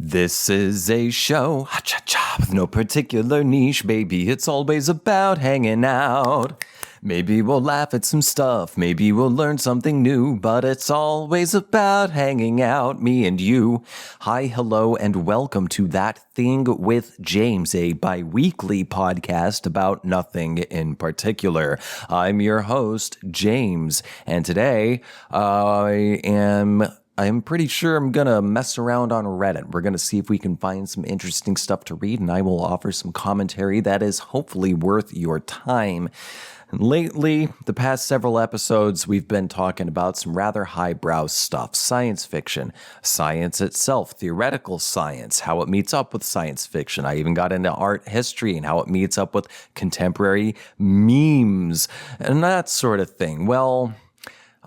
This is a show, ha-cha-cha, with no particular niche, baby. It's always about hanging out. Maybe we'll laugh at some stuff, maybe we'll learn something new, but it's always about hanging out, me and you. Hi, hello, and welcome to That Thing with James, a bi-weekly podcast about nothing in particular. I'm your host, James, and today I'm pretty sure I'm going to mess around on Reddit. We're going to see if we can find some interesting stuff to read, and I will offer some commentary that is hopefully worth your time. And lately, the past several episodes, we've been talking about some rather highbrow stuff. Science fiction, science itself, theoretical science, how it meets up with science fiction. I even got into art history and how it meets up with contemporary memes and that sort of thing. Well,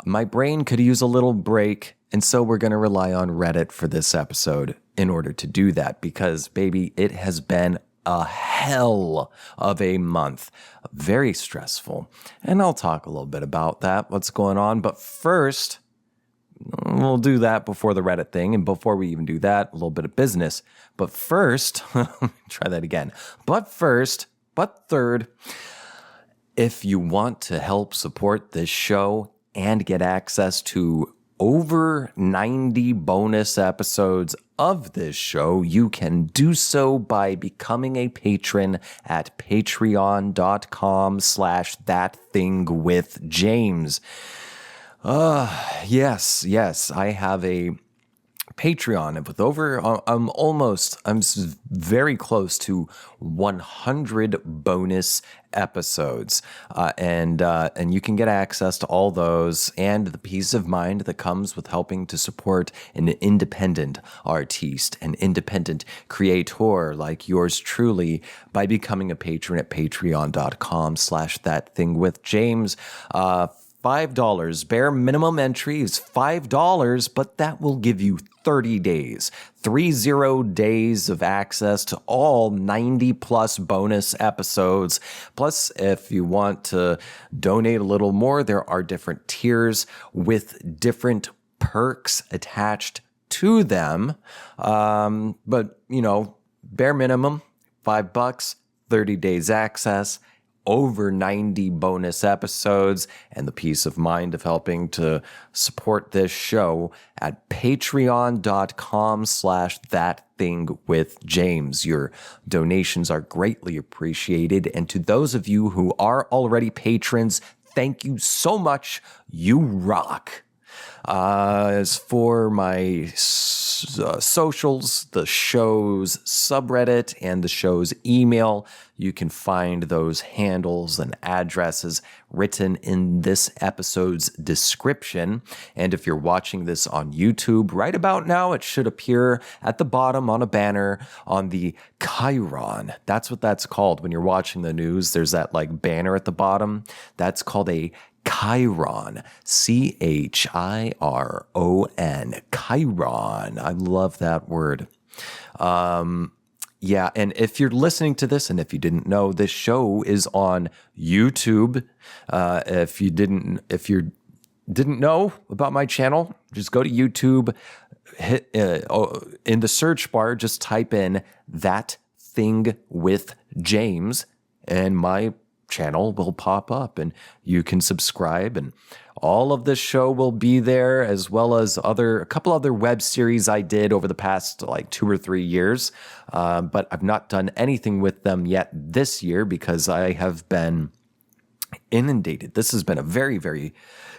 my brain could use a little break. And so we're going to rely on Reddit for this episode in order to do that because, baby, it has been a hell of a month. Very stressful. And I'll talk a little bit about that, what's going on. But first, we'll do that before the Reddit thing. And before we even do that, a little bit of business. But first, try that again. But third, if you want to help support this show and get access to over 90 bonus episodes of this show, you can do so by becoming a patron at patreon.com/ThatThingWithJames. Yes, I have a Patreon with over, I'm very close to 100 bonus episodes. And you can get access to all those and the peace of mind that comes with helping to support an independent artiste, an independent creator like yours truly by becoming a patron at patreon.com/ThatThingWithJames. $5. Bare minimum entry is $5, but that will give you 30 days, 30 days of access to all 90 plus bonus episodes. Plus, if you want to donate a little more, there are different tiers with different perks attached to them. But, bare minimum, $5, 30 days access, over 90 bonus episodes, and the peace of mind of helping to support this show at patreon.com/ThatThingWithJames. Your donations are greatly appreciated. And to those of you who are already patrons, thank you so much. You rock. As for my socials, the show's subreddit, and the show's email, you can find those handles and addresses written in this episode's description. And if you're watching this on YouTube right about now, it should appear at the bottom on a banner on the Chiron. That's what that's called. When you're watching the news, there's that banner at the bottom. That's called a Chiron, Chiron, Chiron. I love that word. Yeah, and if you're listening to this, and if you didn't know, this show is on YouTube. If you didn't know about my channel, just go to YouTube, hit in the search bar, just type in That Thing with James, and my channel will pop up and you can subscribe, and all of this show will be there, as well as a couple other web series I did over the past 2 or 3 years. But I've not done anything with them yet this year because I have been inundated. This has been a very, very,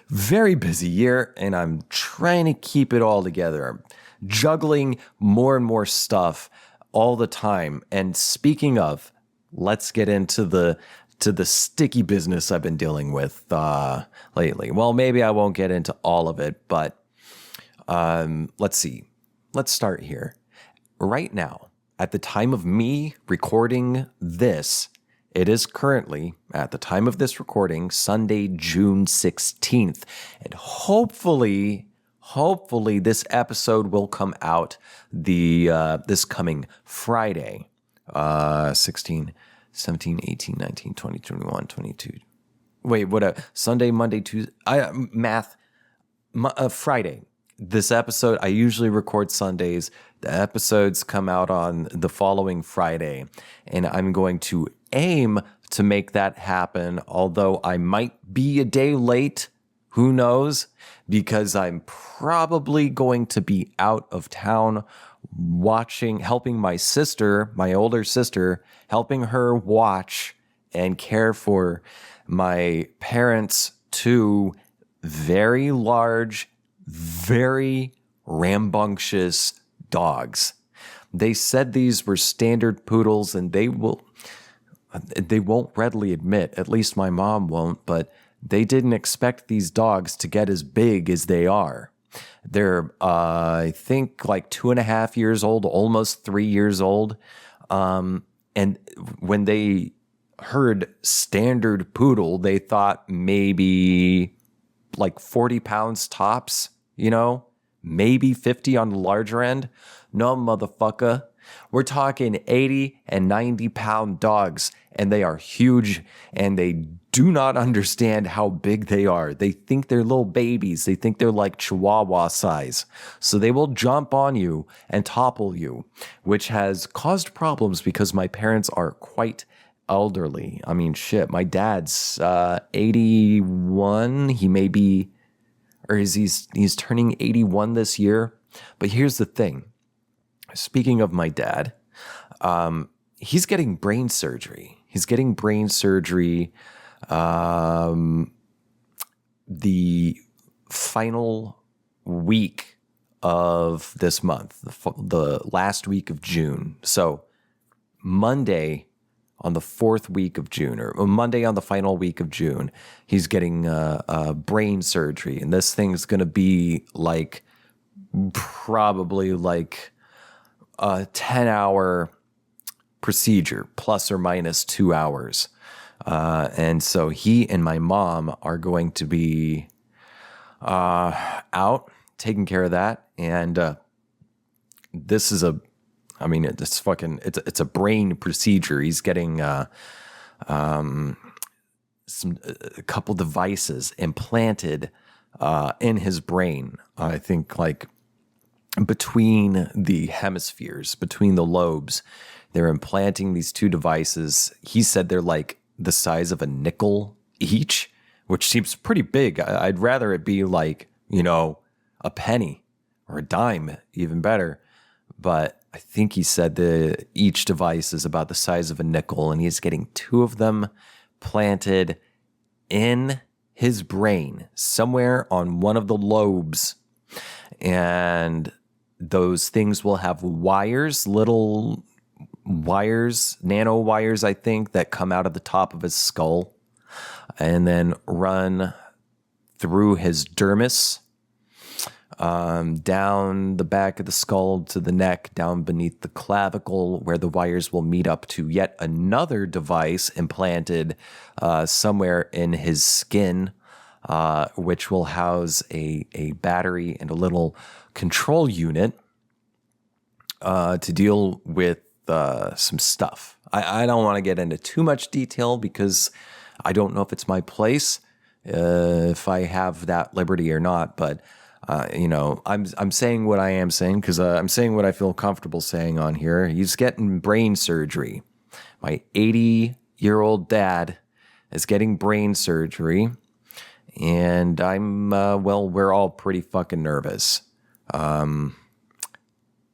very busy year, and I'm trying to keep it all together. I'm juggling more and more stuff all the time. And speaking of, let's get into the sticky business I've been dealing with lately. Well, maybe I won't get into all of it, but let's see. Let's start here. Right now, at the time of me recording this, it is currently, at the time of this recording, Sunday, June 16th. And hopefully this episode will come out this coming Friday, 16, 17, 18, 19, 20, 21, 22. Wait, what? Sunday, Monday, Tuesday. Friday. this episode, I usually record Sundays. The episodes come out on the following Friday, and I'm going to aim to make that happen, although I might be a day late. Who knows? Because I'm probably going to be out of town helping my sister, my older sister, helping her watch and care for my parents' two very large, very rambunctious dogs. They said these were standard poodles, and they won't readily admit, at least my mom won't, but they didn't expect these dogs to get as big as they are. They're, I think, like 2.5 years old, almost 3 years old. And when they heard standard poodle, they thought maybe like 40 pounds tops, maybe 50 on the larger end. No, motherfucker. We're talking 80 and 90 pound dogs, and they are huge, and they do not understand how big they are. They think they're little babies. They think they're like Chihuahua size. So they will jump on you and topple you, which has caused problems because my parents are quite elderly. I mean, shit, my dad's 81. He may be, or he's turning 81 this year. But here's the thing. Speaking of my dad, he's getting brain surgery. He's getting brain surgery the final week of this month, the last week of June. So Monday on the 4th week of June, or Monday on the final week of June, he's getting brain surgery. And this thing's going to be like probably like a 10-hour procedure, plus or minus 2 hours. And so he and my mom are going to be out taking care of that. And this is it's a brain procedure. He's getting a couple devices implanted in his brain. I think like between the hemispheres, between the lobes, they're implanting these two devices. He said they're like the size of a nickel each, which seems pretty big. I'd rather it be like, a penny or a dime, even better. But I think he said that each device is about the size of a nickel, and he's getting 2 of them planted in his brain, somewhere on one of the lobes. And those things will have wires, little wires, nano wires, I think, that come out of the top of his skull and then run through his dermis, down the back of the skull to the neck, down beneath the clavicle, where the wires will meet up to yet another device implanted somewhere in his skin, which will house a battery and a little control unit to deal with some stuff. I don't want to get into too much detail because I don't know if it's my place, if I have that liberty or not. But I'm saying what I am saying because I'm saying what I feel comfortable saying on here. He's getting brain surgery. My 80-year-old dad is getting brain surgery, and we're all pretty fucking nervous.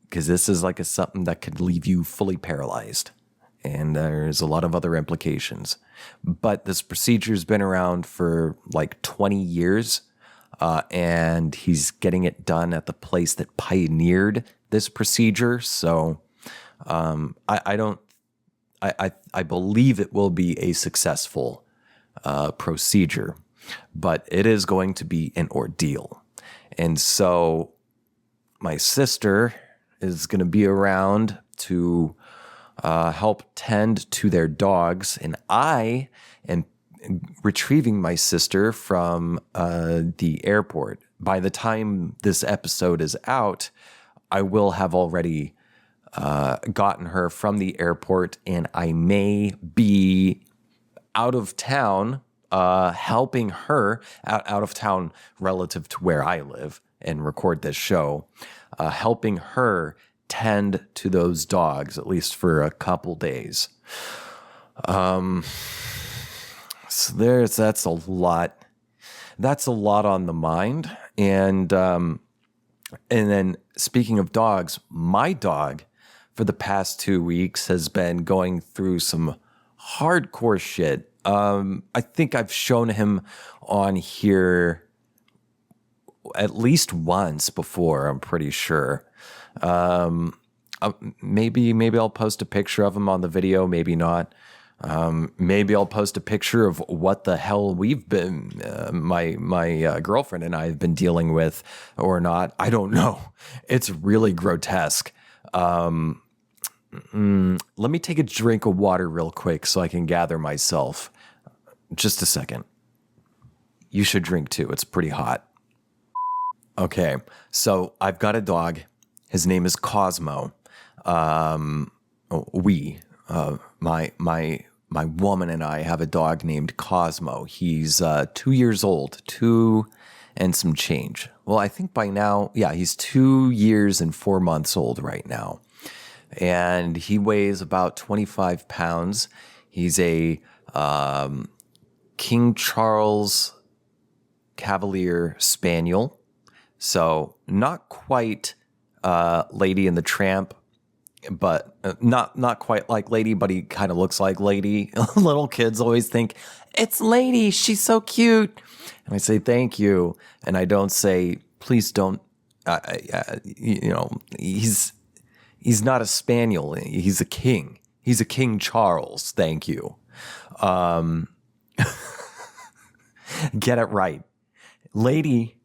Because this is like something that could leave you fully paralyzed. And there's a lot of other implications. But this procedure's been around for like 20 years. And he's getting it done at the place that pioneered this procedure. So I believe it will be a successful procedure. But it is going to be an ordeal. And so my sister is going to be around to help tend to their dogs, and I am retrieving my sister from the airport. By the time this episode is out, I will have already gotten her from the airport, and I may be out of town helping her out of town relative to where I live. and record this show, helping her tend to those dogs, at least for a couple days. So that's a lot. That's a lot on the mind. And then speaking of dogs, my dog for the past 2 weeks has been going through some hardcore shit. I think I've shown him on here at least once before, I'm pretty sure. Maybe I'll post a picture of him on the video, maybe not. Maybe I'll post a picture of what the hell we've been, my girlfriend and I have been dealing with or not. I don't know. It's really grotesque. Let me take a drink of water real quick so I can gather myself. Just a second. You should drink too. It's pretty hot. Okay, so I've got a dog. His name is Cosmo. My woman and I have a dog named Cosmo. He's 2 years old, 2 and some change. Well, I think by now, yeah, he's 2 years and 4 months old right now. And he weighs about 25 pounds. He's a King Charles Cavalier Spaniel. So not quite Lady and the Tramp, but not quite like Lady, but he kind of looks like Lady. Little kids always think, it's Lady, she's so cute. And I say, thank you. And I don't say, please don't, he's not a Spaniel. He's a king. He's a King Charles. Thank you. Get it right. Lady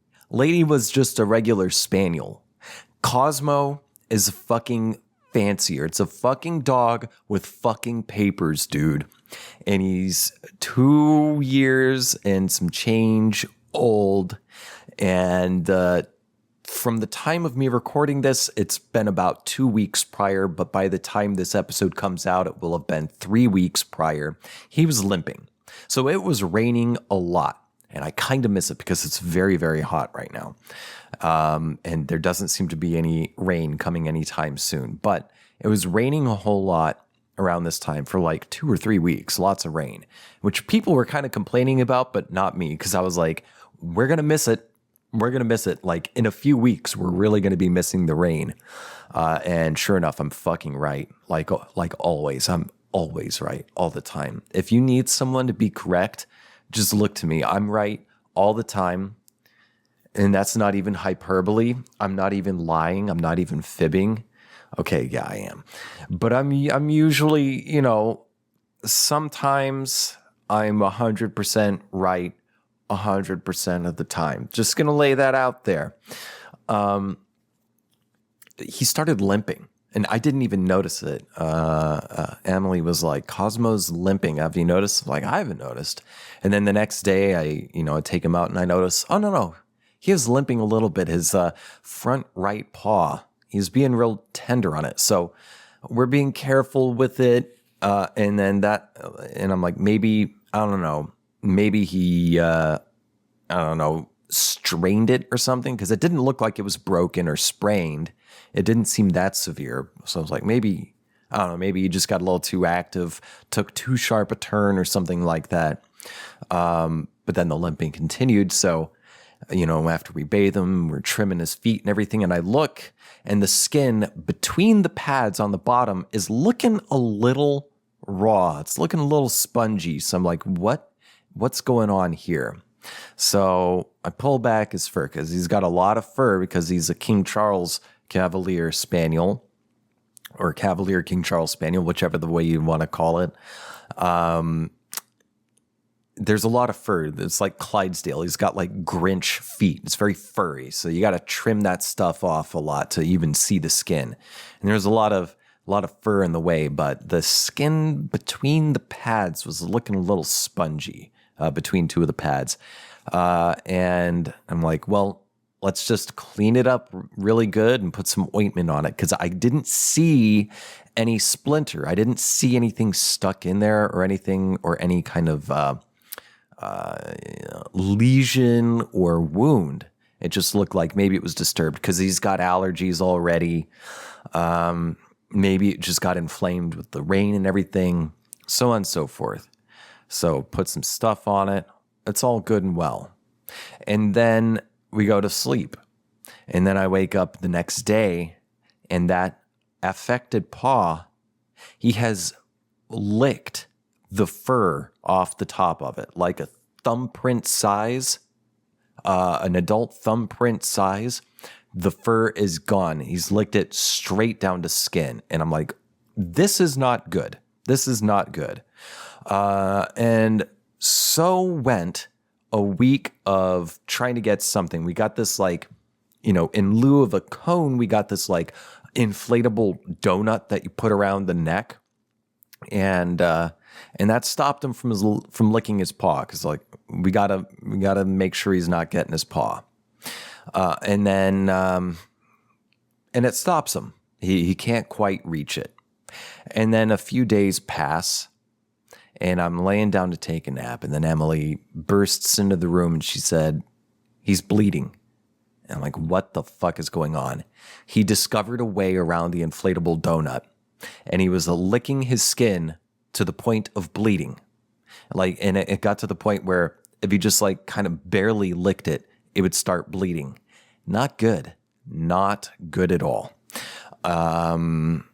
was just a regular Spaniel. Cosmo is fucking fancier. It's a fucking dog with fucking papers, dude. And he's 2 years and some change old. And from the time of me recording this, it's been about 2 weeks prior. But by the time this episode comes out, it will have been 3 weeks prior. He was limping. So it was raining a lot. And I kind of miss it because it's very, very hot right now. And there doesn't seem to be any rain coming anytime soon. But it was raining a whole lot around this time for like 2 or 3 weeks. Lots of rain, which people were kind of complaining about, but not me. Because I was like, we're going to miss it. We're going to miss it. Like in a few weeks, we're really going to be missing the rain. And sure enough, I'm fucking right. Like always, I'm always right all the time. If you need someone to be correct, just look to me. I'm right all the time. And that's not even hyperbole. I'm not even lying. I'm not even fibbing. Okay, yeah, I am. But I'm usually, sometimes I'm 100% right 100% of the time. Just going to lay that out there. He started limping. And I didn't even notice it. Emily was like, Cosmo's limping. Have you noticed? I'm like, I haven't noticed. And then the next day, I take him out and I notice, oh, no. He was limping a little bit. His front right paw, he's being real tender on it. So we're being careful with it. And I'm like, maybe, I don't know. Maybe he, strained it or something. Because it didn't look like it was broken or sprained. It didn't seem that severe. So I was like, maybe he just got a little too active, took too sharp a turn or something like that. But then the limping continued. So, after we bathe him, we're trimming his feet and everything. And I look and the skin between the pads on the bottom is looking a little raw. It's looking a little spongy. So I'm like, what's going on here? So I pull back his fur because he's got a lot of fur because he's a King Charles Cavalier Spaniel or Cavalier King Charles Spaniel, whichever the way you want to call it. There's a lot of fur. It's like Clydesdale. He's got like Grinch feet. It's very furry. So you got to trim that stuff off a lot to even see the skin. And there's a lot of fur in the way, but the skin between the pads was looking a little spongy between two of the pads. And I'm like, well, let's just clean it up really good and put some ointment on it because I didn't see any splinter. I didn't see anything stuck in there or anything or any kind of lesion or wound. It just looked like maybe it was disturbed because he's got allergies already. Maybe it just got inflamed with the rain and everything, so on and so forth. So put some stuff on it. It's all good and well. And then we go to sleep. And then I wake up the next day, and that affected paw, he has licked the fur off the top of it, like a thumbprint size, an adult thumbprint size. The fur is gone. He's licked it straight down to skin. And I'm like, this is not good. This is not good. And so went a week of trying to get something. We got this like, in lieu of a cone, we got this like inflatable donut that you put around the neck. And that stopped him from licking his paw. Cause like, we gotta make sure he's not getting his paw. And it stops him. He can't quite reach it. And then a few days pass, and I'm laying down to take a nap. And then Emily bursts into the room and she said, he's bleeding. And I'm like, what the fuck is going on? He discovered a way around the inflatable donut, and he was licking his skin to the point of bleeding. And it got to the point where if he just like kind of barely licked it, it would start bleeding. Not good. Not good at all. And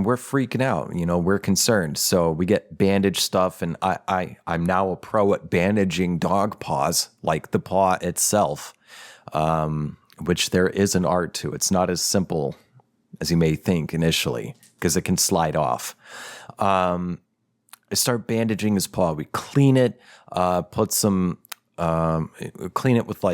we're freaking out, we're concerned. So we get bandage stuff, and I'm now a pro at bandaging dog paws, like the paw itself, which there is an art to. It's not as simple as you may think initially, because it can slide off. I start bandaging his paw. We clean it, clean it with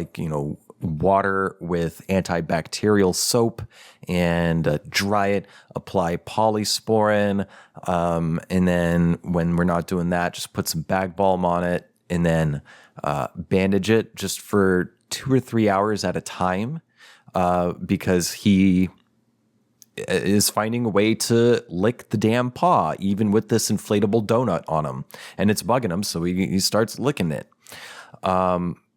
water with antibacterial soap, and dry it, apply polysporin. And then when we're not doing that, just put some bag balm on it, and then bandage it just for 2 or 3 hours at a time, because he is finding a way to lick the damn paw, even with this inflatable donut on him. And it's bugging him, so he starts licking it.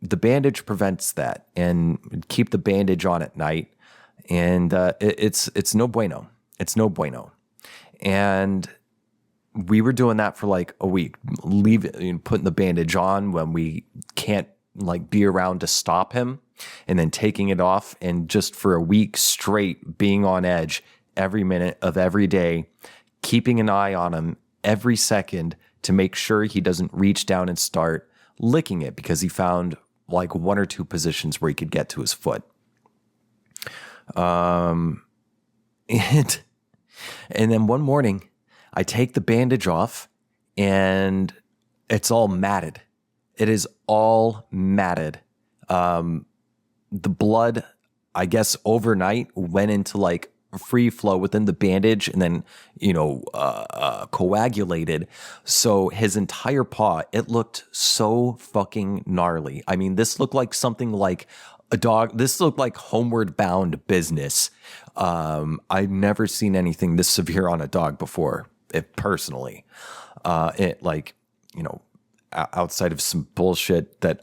The bandage prevents that, and keep the bandage on at night. And it's no bueno. It's no bueno. And we were doing that for like a week, putting the bandage on when we can't be around to stop him, and then taking it off, and just for a week straight being on edge every minute of every day, keeping an eye on him every second to make sure he doesn't reach down and start licking it, because he found like 1 or 2 positions where he could get to his foot. And then one morning I take the bandage off, and it's all matted. It is all matted. The blood, I guess, overnight went into like free flow within the bandage, and then, coagulated. So his entire paw, it looked so fucking gnarly. I mean, this looked like something like a dog. This looked like Homeward Bound business. I've never seen anything this severe on a dog before, personally. Outside of some bullshit that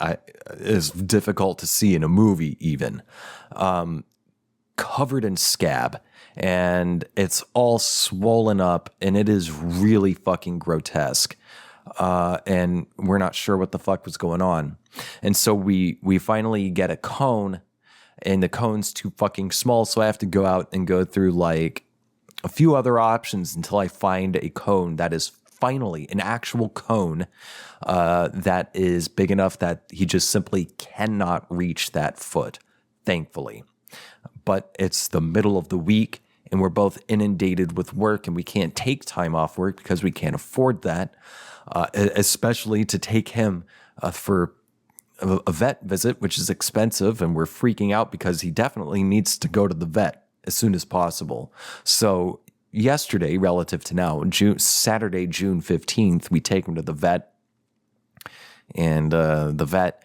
is difficult to see in a movie even. Covered in scab, and it's all swollen up, and it is really fucking grotesque. And we're not sure what the fuck was going on. And so we finally get a cone, and the cone's too fucking small, so I have to go out and go through like a few other options until I find a cone that is finally an actual cone that is big enough that he just simply cannot reach that foot, thankfully. But it's the middle of the week, and we're both inundated with work, and we can't take time off work because we can't afford that, especially to take him for a vet visit, which is expensive, and we're freaking out because he definitely needs to go to the vet as soon as possible. So yesterday, relative to now, Saturday, June 15th, we take him to the vet, and the vet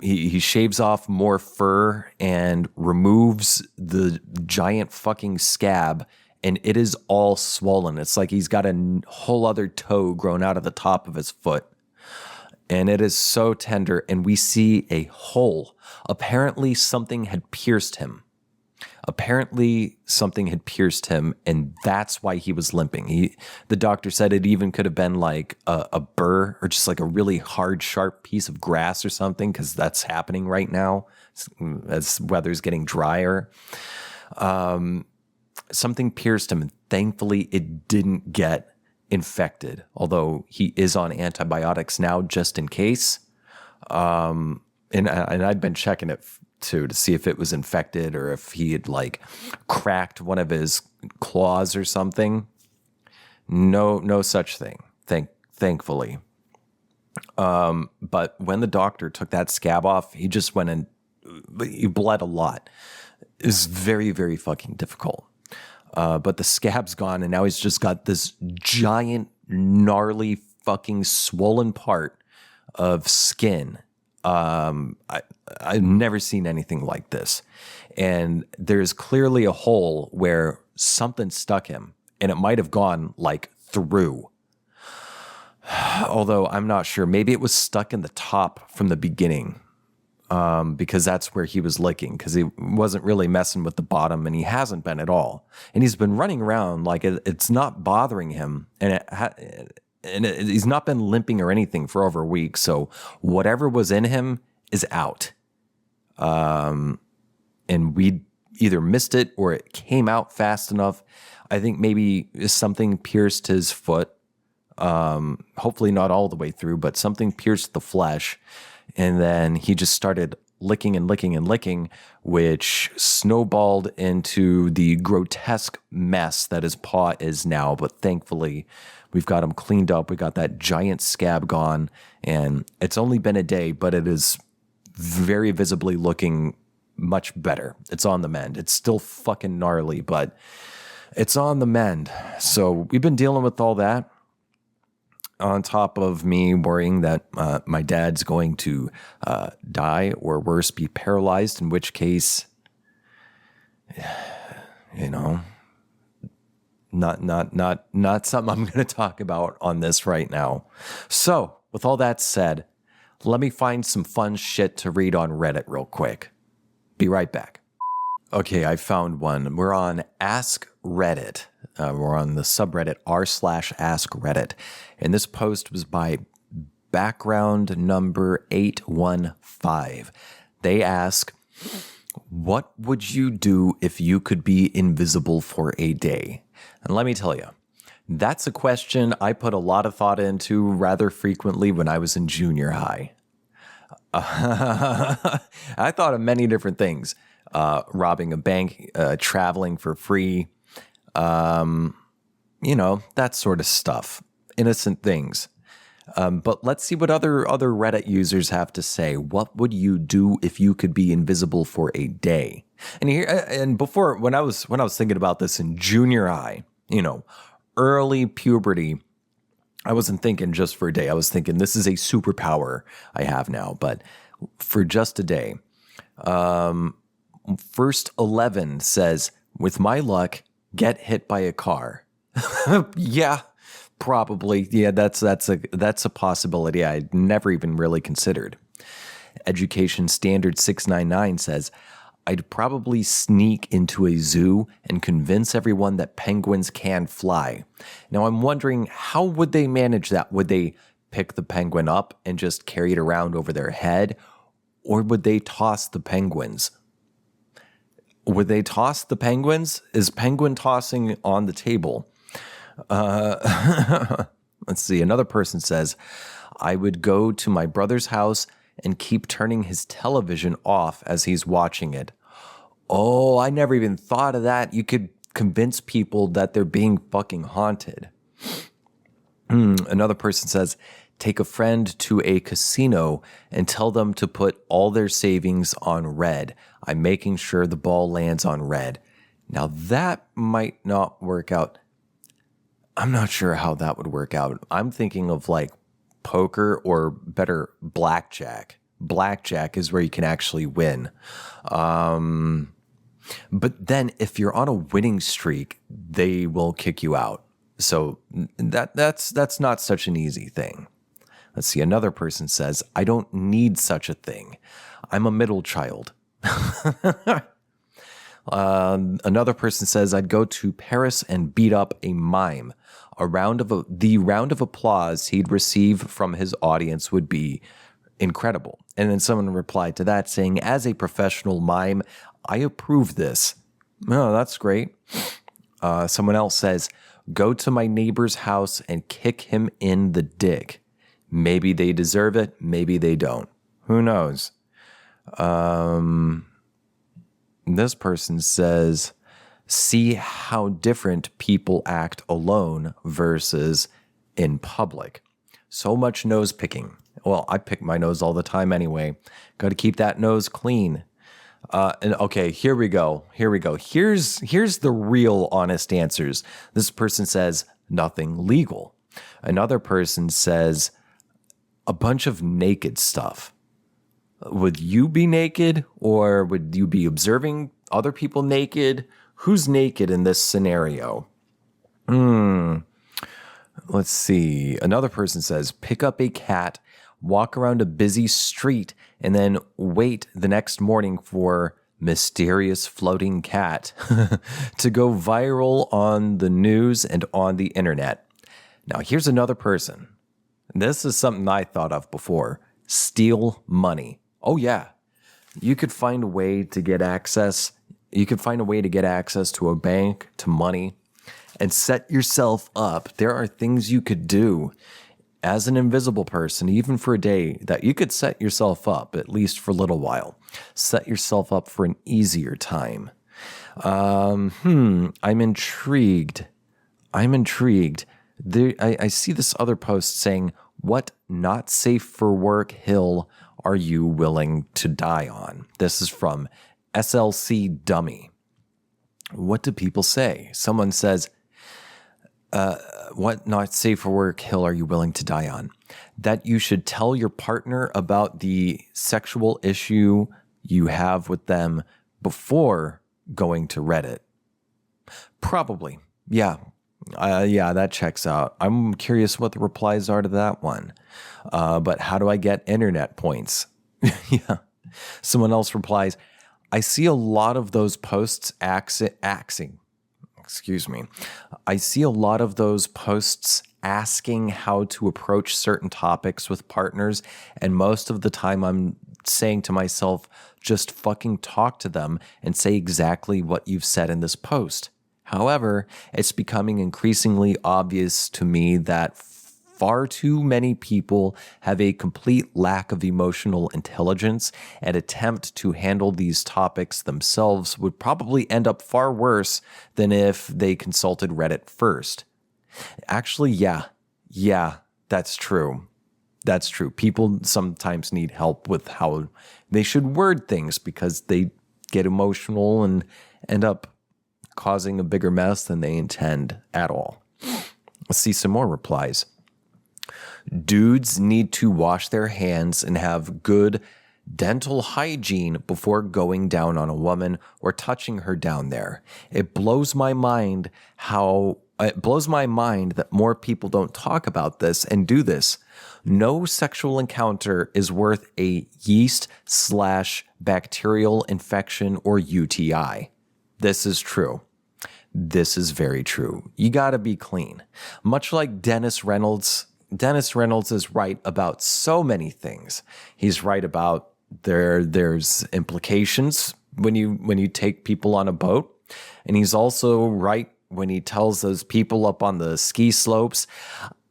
he shaves off more fur and removes the giant fucking scab, and it is all swollen. It's like he's got a whole other toe grown out of the top of his foot. and it is so tender, and we see a hole. Apparently something had pierced him. And that's why he was limping. The doctor said it even could have been like a burr or just like a really hard, sharp piece of grass or something, because that's happening right now as weather's getting drier. Something pierced him, and thankfully it didn't get infected, although he is on antibiotics now just in case. And I'd been checking it too to see if it was infected or if he had like cracked one of his claws or something. No such thing, thankfully. But when the doctor took that scab off, he just went and he bled a lot. It was very, very fucking difficult. But the scab's gone, and now he's just got this giant, gnarly, fucking swollen part of skin. I've never seen anything like this. And there's clearly a hole where something stuck him, and it might have gone like through. Although I'm not sure. Maybe it was stuck in the top from the beginning. Because that's where he was licking, because he wasn't really messing with the bottom, and he hasn't been at all. And he's been running around like it's not bothering him, and he's not been limping or anything for over a week. So whatever was in him is out. And we either missed it or it came out fast enough. I think maybe something pierced his foot. Hopefully not all the way through, but something pierced the flesh. And then he just started licking and licking and licking, which snowballed into the grotesque mess that his paw is now. But thankfully, we've got him cleaned up. We got that giant scab gone. And it's only been a day, but it is very visibly looking much better. It's on the mend. It's still fucking gnarly, but it's on the mend. So we've been dealing with all that, on top of me worrying that my dad's going to die or worse, be paralyzed, in which case, not something I'm going to talk about on this right now. So with all that said, let me find some fun shit to read on Reddit real quick. Be right back. Okay, I found one. We're on Ask Reddit. We're on the subreddit r/AskReddit. And this post was by background number 815. They ask, what would you do if you could be invisible for a day? And let me tell you, that's a question I put a lot of thought into rather frequently when I was in junior high. I thought of many different things. Robbing a bank, traveling for free, that sort of stuff. Innocent things. But let's see what other Reddit users have to say. What would you do if you could be invisible for a day? And before, when I was thinking about this in junior high, early puberty, I wasn't thinking just for a day. I was thinking this is a superpower I have now, but for just a day. First 11 says, with my luck, get hit by a car. Yeah, probably. Yeah, that's a possibility I'd never even really considered. Education Standard 699 says, I'd probably sneak into a zoo and convince everyone that penguins can fly. Now, I'm wondering, how would they manage that? Would they pick the penguin up and just carry it around over their head? Or would they toss the penguins? Would they toss the penguins? Is penguin tossing on the table? Let's see. Another person says, I would go to my brother's house and keep turning his television off as he's watching it. Oh, I never even thought of that. You could convince people that they're being fucking haunted. Another person says, take a friend to a casino and tell them to put all their savings on red. I'm making sure the ball lands on red. Now that might not work out. I'm not sure how that would work out. I'm thinking of like poker or better, blackjack. Blackjack is where you can actually win. But then if you're on a winning streak, they will kick you out. So that's not such an easy thing. Let's see. Another person says, I don't need such a thing. I'm a middle child. Another person says, I'd go to Paris and beat up a mime. The round of applause he'd receive from his audience would be incredible. And then someone replied to that saying, as a professional mime, I approve this. Oh, that's great. Someone else says, go to my neighbor's house and kick him in the dick. Maybe they deserve it. Maybe they don't. Who knows? This person says, see how different people act alone versus in public. So much nose picking. Well, I pick my nose all the time anyway. Got to keep that nose clean. And okay, here we go. Here's the real honest answers. This person says nothing legal. Another person says a bunch of naked stuff. Would you be naked, or would you be observing other people naked? Who's naked in this scenario? Let's see. Another person says, pick up a cat, walk around a busy street, and then wait the next morning for mysterious floating cat to go viral on the news and on the internet. Now, here's another person. This is something I thought of before. Steal money. Oh, yeah. You could find a way to get access. You could find a way to get access to a bank, to money, and set yourself up. There are things you could do as an invisible person, even for a day, that you could set yourself up, at least for a little while. Set yourself up for an easier time. I'm intrigued. I see this other post saying, what not safe for work hill are you willing to die on? This is from SLC Dummy. What do people say? Someone says, what not safe for work hill are you willing to die on? That you should tell your partner about the sexual issue you have with them before going to Reddit. Probably. Yeah. Yeah, that checks out. I'm curious what the replies are to that one. But how do I get internet points? Yeah. Someone else replies, I see a lot of those posts I see a lot of those posts asking how to approach certain topics with partners, and most of the time I'm saying to myself, just fucking talk to them and say exactly what you've said in this post. However, it's becoming increasingly obvious to me that far too many people have a complete lack of emotional intelligence, and attempt to handle these topics themselves would probably end up far worse than if they consulted Reddit first. Actually, yeah, that's true. That's true. People sometimes need help with how they should word things because they get emotional and end up causing a bigger mess than they intend at all. Let's see some more replies. Dudes need to wash their hands and have good dental hygiene before going down on a woman or touching her down there. It blows my mind that more people don't talk about this and do this. No sexual encounter is worth a yeast/bacterial infection or UTI. This is true. This is very true. You gotta be clean. Much like Dennis Reynolds is right about so many things. He's right about there's implications when you take people on a boat. And he's also right when he tells those people up on the ski slopes,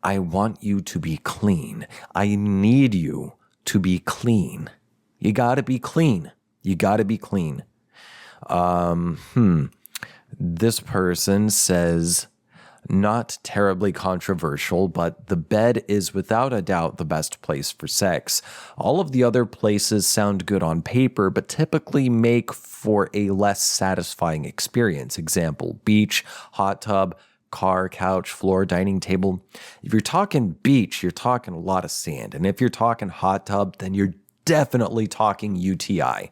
I want you to be clean. I need you to be clean. You gotta be clean. This person says, not terribly controversial, but the bed is without a doubt the best place for sex. All of the other places sound good on paper, but typically make for a less satisfying experience. Example, beach, hot tub, car, couch, floor, dining table. If you're talking beach, you're talking a lot of sand. And if you're talking hot tub, then you're definitely talking UTI.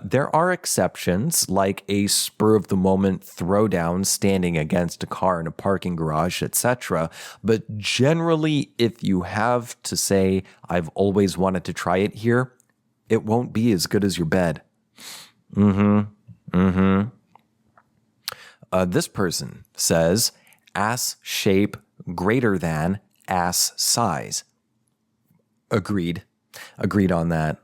There are exceptions, like a spur-of-the-moment throwdown standing against a car in a parking garage, etc. But generally, if you have to say, I've always wanted to try it here, it won't be as good as your bed. This person says, ass shape greater than ass size. Agreed on that.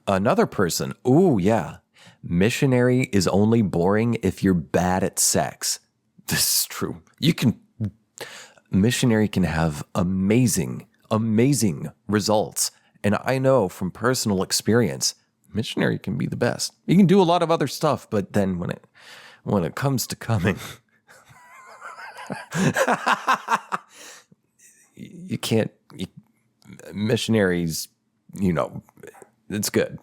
Another person, ooh, yeah. Missionary is only boring if you're bad at sex. This is true. Missionary can have amazing results. And I know from personal experience, missionary can be the best. You can do a lot of other stuff, but then when it comes to coming, you can't, missionaries, it's good.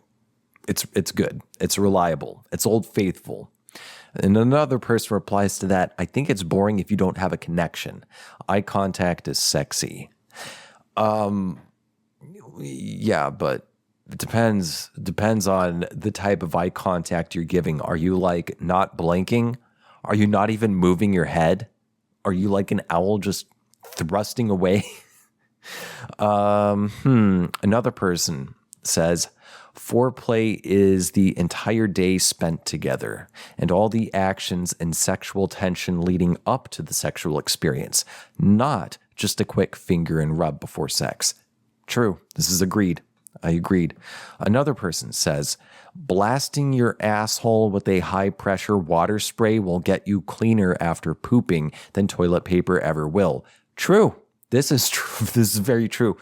It's good. It's reliable. It's old faithful. And another person replies to that, I think it's boring if you don't have a connection. Eye contact is sexy. Yeah, but it depends on the type of eye contact you're giving. Are you like not blinking? Are you not even moving your head? Are you like an owl just thrusting away? Another person says, foreplay is the entire day spent together and all the actions and sexual tension leading up to the sexual experience, not just a quick finger and rub before sex. True. This is agreed. I agreed. Another person says, blasting your asshole with a high-pressure water spray will get you cleaner after pooping than toilet paper ever will. True. This is true. This is very true.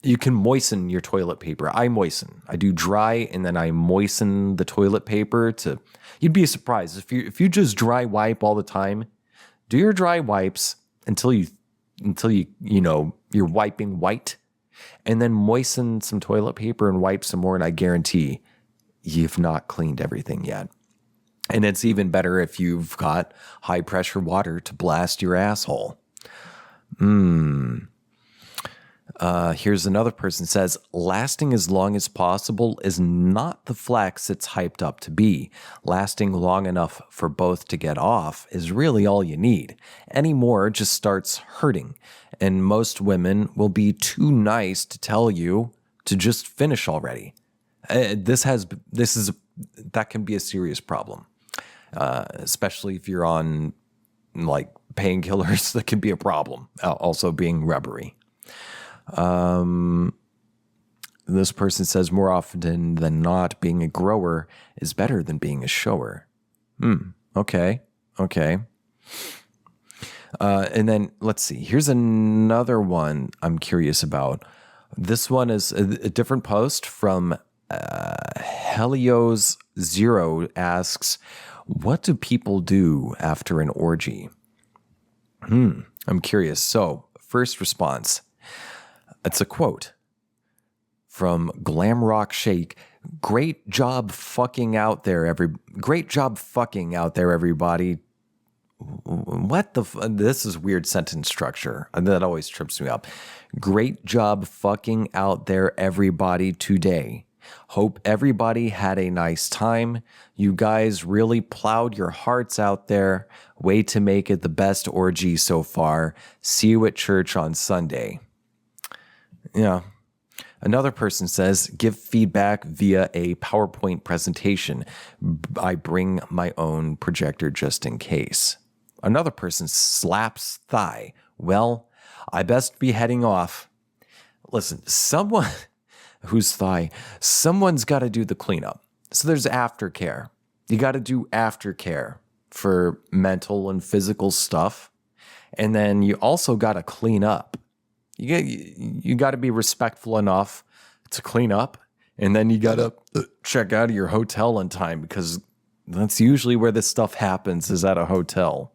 You can moisten your toilet paper. I moisten. I do dry, and then I moisten the toilet paper to... You'd be surprised. If you just dry wipe all the time, do your dry wipes until you're wiping white, and then moisten some toilet paper and wipe some more, and I guarantee you've not cleaned everything yet. And it's even better if you've got high-pressure water to blast your asshole. Here's another person says, lasting as long as possible is not the flex it's hyped up to be. Lasting long enough for both to get off is really all you need. Any more just starts hurting, and most women will be too nice to tell you to just finish already. That can be a serious problem, especially if you're on like painkillers. That can be a problem. Also being rubbery. This person says more often than not, being a grower is better than being a shower. Okay. And then let's see. Here's another one I'm curious about. This one is a different post from Helios Zero asks, what do people do after an orgy? I'm curious. So first response. It's a quote from Glam Rock Shake. Great job fucking out there, everybody. What the this is weird sentence structure. And that always trips me up. Great job fucking out there, everybody, today. Hope everybody had a nice time. You guys really plowed your hearts out there. Way to make it the best orgy so far. See you at church on Sunday. Yeah. Another person says, give feedback via a PowerPoint presentation. I bring my own projector just in case. Another person slaps thigh. Well, I best be heading off. Listen, someone's got to do the cleanup. So there's aftercare. You got to do aftercare for mental and physical stuff. And then you also got to clean up. You got to be respectful enough to clean up, and then you got to check out of your hotel in time, because that's usually where this stuff happens, is at a hotel.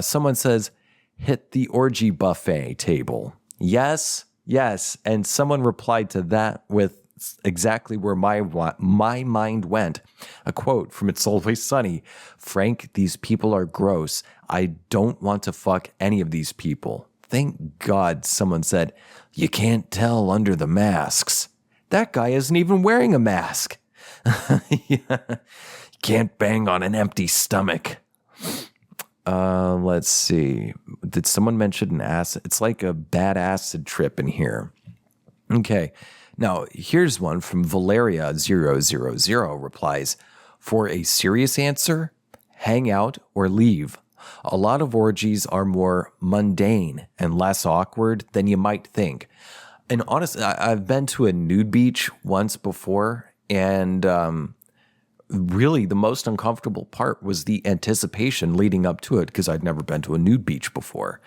Someone says, hit the orgy buffet table. Yes. And someone replied to that with exactly where my mind went. A quote from It's Always Sunny. Frank, these people are gross. I don't want to fuck any of these people. Thank God someone said, you can't tell under the masks. That guy isn't even wearing a mask. Yeah. Can't bang on an empty stomach. Let's see. Did someone mention an acid? It's like a bad acid trip in here. Okay. Now, here's one from Valeria000 replies, for a serious answer, hang out or leave. A lot of orgies are more mundane and less awkward than you might think. And honestly, I've been to a nude beach once before, and really the most uncomfortable part was the anticipation leading up to it because I'd never been to a nude beach before.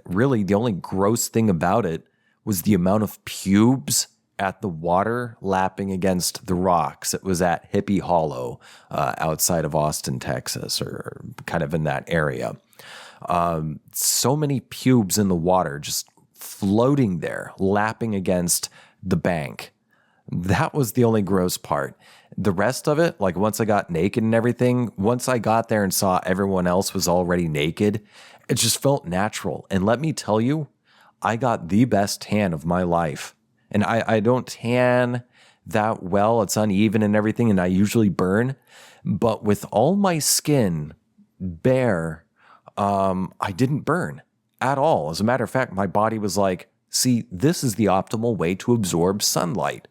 Really, the only gross thing about it was the amount of pubes at the water lapping against the rocks. It was at Hippie Hollow outside of Austin, Texas, or kind of in that area. So many pubes in the water just floating there, lapping against the bank. That was the only gross part. The rest of it, like once I got naked and everything, once I got there and saw everyone else was already naked, it just felt natural. And let me tell you, I got the best tan of my life. And I don't tan that well. It's uneven and everything, and I usually burn. But with all my skin bare, I didn't burn at all. As a matter of fact, my body was like, see, this is the optimal way to absorb sunlight.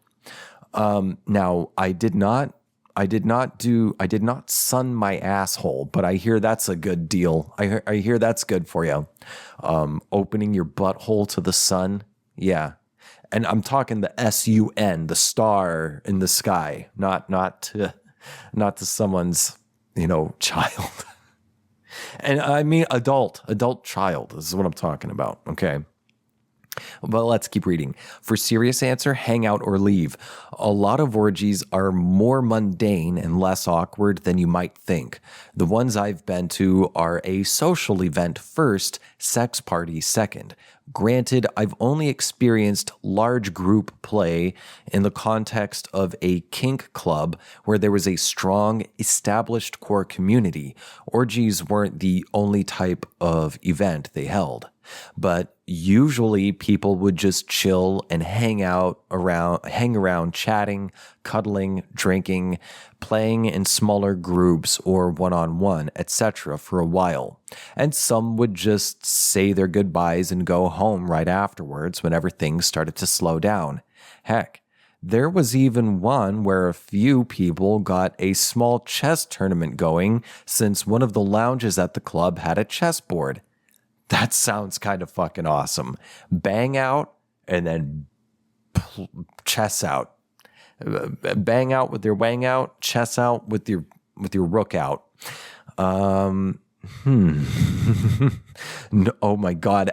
Now, I did not sun my asshole, but I hear that's a good deal. I hear that's good for you. Opening your butthole to the sun. Yeah. And I'm talking the SUN, the star in the sky, not to someone's, child. And I mean, adult child. This is what I'm talking about. Okay. But let's keep reading. For serious answer, hang out or leave. A lot of orgies are more mundane and less awkward than you might think. The ones I've been to are a social event first, sex party second. Granted, I've only experienced large group play in the context of a kink club where there was a strong, established core community. Orgies weren't the only type of event they held. But usually people would just chill and hang around chatting, cuddling, drinking, playing in smaller groups or one-on-one, etc. for a while. And some would just say their goodbyes and go home right afterwards whenever things started to slow down. Heck, there was even one where a few people got a small chess tournament going since one of the lounges at the club had a chessboard. That sounds kind of fucking awesome. Bang out and then chess out. Bang out with your wang out, chess out with your rook out. No, oh my God.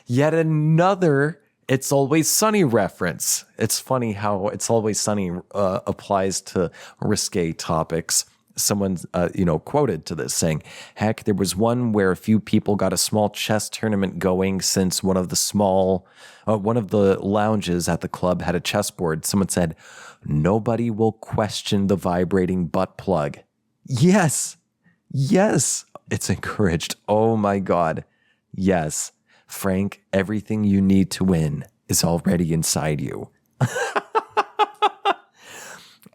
Yet another It's Always Sunny reference. It's funny how It's Always Sunny applies to risque topics. Someone, quoted to this saying, heck, there was one where a few people got a small chess tournament going since one of the lounges at the club had a chessboard. Someone said, nobody will question the vibrating butt plug. Yes. It's encouraged. Oh my God. Yes. Frank, everything you need to win is already inside you.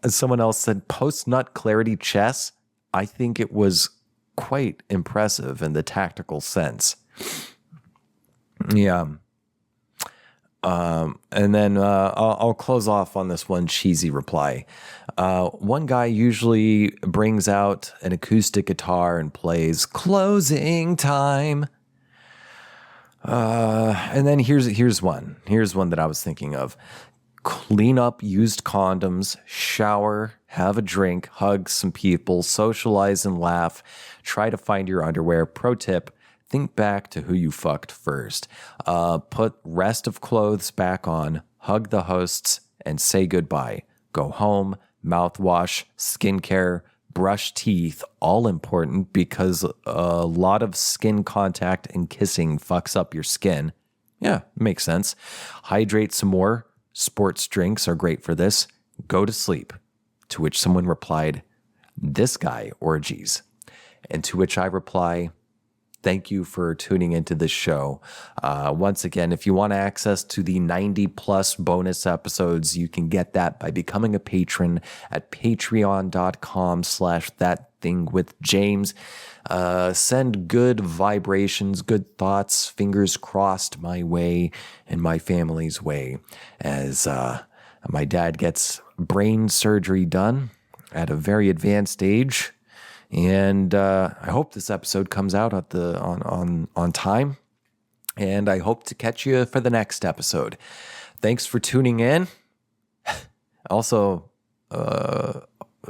Someone else said, post-nut clarity chess. I think it was quite impressive in the tactical sense. Yeah. And then I'll close off on this one cheesy reply. One guy usually brings out an acoustic guitar and plays Closing Time. And then here's one that I was thinking of. Clean up used condoms, shower, have a drink, hug some people, socialize and laugh, try to find your underwear. Pro tip, think back to who you fucked first. Put rest of clothes back on, hug the hosts, and say goodbye. Go home, mouthwash, skincare, brush teeth, all important because a lot of skin contact and kissing fucks up your skin. Yeah, makes sense. Hydrate some more. Sports drinks are great for this. Go to sleep. To which someone replied, this guy orgies. And to which I reply, thank you for tuning into this show. Once again, if you want access to the 90 plus bonus episodes, you can get that by becoming a patron at patreon.com/ThatThingWithJames. Send good vibrations, good thoughts, fingers crossed my way and my family's way as my dad gets brain surgery done at a very advanced age. And I hope this episode comes out at on time. And I hope to catch you for the next episode. Thanks for tuning in. Also,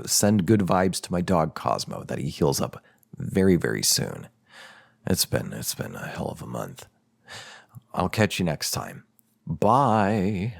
send good vibes to my dog Cosmo that he heals up very, very soon. It's been a hell of a month. I'll catch you next time. Bye.